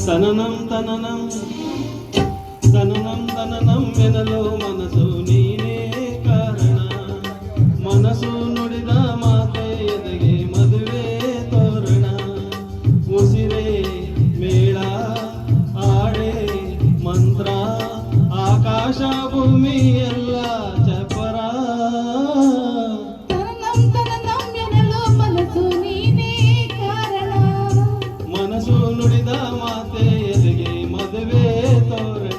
ತನನಂ ತನನಂ ತನನಂ ತನನಂ ಎನ್ನಲು ಮನಸ್ಸು ನೀನೇ ಕಾರಣ. ಮನಸ್ಸು ನುಡಿದ ಮಾತೆ ಎದೆಗೆ ಮದುವೆ ತೋರಣ. ಉಸಿರೇ ಮೇಳ ಆಡೆ ಮಂತ್ರ ಆಕಾಶ ಭೂಮಿ ಎಲ್ಲ ಚಪರ. ತನನಂ ತನನಂ ಎನ್ನಲು ಮನಸ್ಸು ನೀನೇ ಕಾರಣ. ಮನಸ್ಸು ನುಡಿದ ಮಾತೆ ಎದೆಗೆ ಮದುವೆ ತೋರಣ.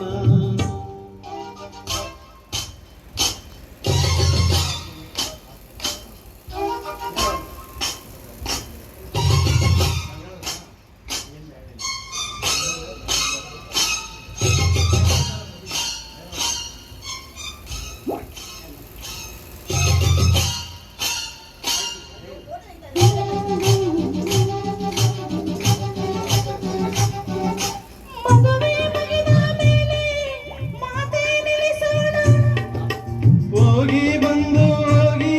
ಹೋಗಿ ಬಂದು ಹೋಗಿ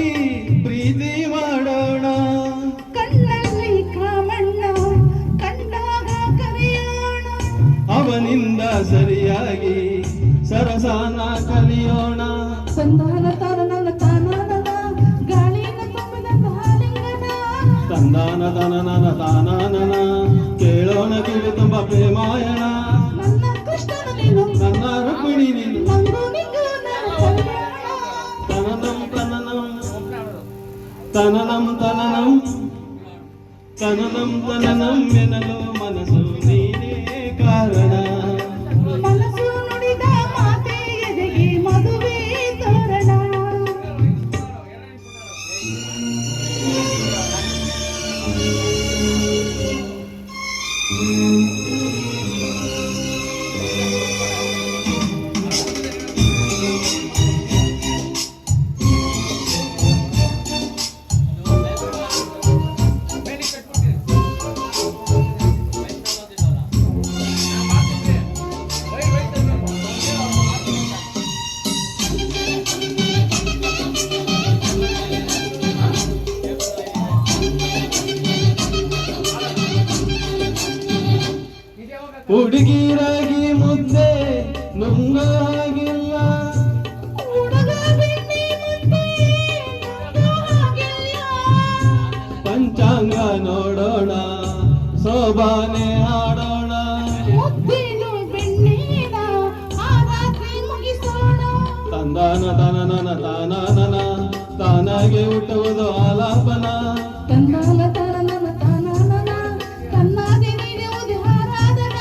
ಪ್ರೀತಿ ಮಾಡೋಣ. ಕಣ್ಣಲ್ಲಿ ಕಾಮಣ್ಣ ಕಂಡಾಗ ಕರೆಯೋಣ. ಅವನಿಂದ ಸರಿಯಾಗಿ ಸರಸಾನ ಕಲಿಯೋಣ. ಸಂಧಾನ ತಾನನ ತಾನನ ಗಾಳಿನ ತುಂಬಿದ ತಾಲಿಂಗನ. ತಂದಾನ ತನನನ ತಾನನ ಕೇಳೋಣ ಕಿವಿ ತುಂಬ ಪ್ರೇಮಾಯಣ. ನನ್ನ ಕೃಷ್ಣನ ನೀನು ನನ್ನ ರುಕ್ಮಿಣಿ ನೀನು. ನಂಗೂ ನಿಂಗೂ ನಾನು ಕಲ್ಯಾಣ. ತನನಂ ತನನಂ ತನನಂ ತನನಂ ತನನಂ ತನನಂ ಎನ್ನಲು ಮನಸ್ಸು ನೀನೇ ಕಾರಣ. ಮನಸ್ಸು ನುಡಿದ ಮಾತೆ ಎದೆಗೆ ಮದುವೆ ತೋರಣ. ಹುಡುಗಿರಾಗಿ ಮುದ್ದೆ ನುಂಗಾಗಿಲ್ಲ. ಹುಡುಗ ಬೆಣ್ಣೆ ಮುದ್ದೆ ನುಂಗೋ ಹಾಗಿಲ್ಲ. ಪಂಚಾಂಗ ನೋಡೋಣ ಸೋಬಾನೆ ಹಾಡೋಣ. ಮುದ್ದಿನ ಬೆಣ್ಣೆನ ಆ ರಾತ್ರಿ ಮುಗಿಸೋಣ. ತಂದಾನ ತನನನ ತಾನನ ತಾನಾಗೆ ಹುಟ್ಟುವುದು ಆಲಾಪನ. ತಂದಾನ ತಾನನ ತಾನನ ತನ್ನಾಗೆ ನೀಡುವುದು ಆರಾಧನ.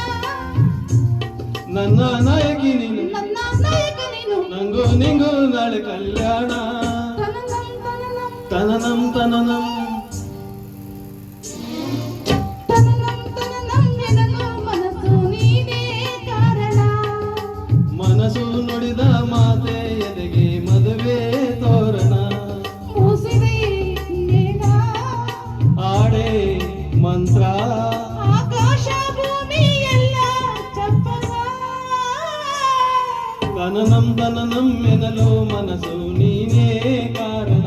ನನ್ನ ನಾಯಕಿ ನೀನು ನನ್ನ ನಾಯಕ ನೀನು. ನಂಗೂ ನಿಂಗೂ ನಾಳೆ ಕಲ್ಯಾಣ. ತನನಂ ತನನಂ ತನನಂ ತನನಂ ತನನಂ ತನನಂ ಎನ್ನಲು ಮನಸ್ಸು ನೀನೇ ಕಾರಣ. ಮನಸ್ಸು ನುಡಿದ ಮಾತೆ ಎದೆಗೆ ಮದುವೆ ತೋರಣ. ಮುಸಿರೆ ಮೇಘ ಆಡೆ ಮಂತ್ರ ಆಕಾಶ ಭೂಮಿ ಎಲ್ಲ ಚಪ್ಪರ. ತನನಂ ತನನಂ ಎನ್ನಲು ಮನಸ್ಸು ನೀನೇ ಕಾರಣ.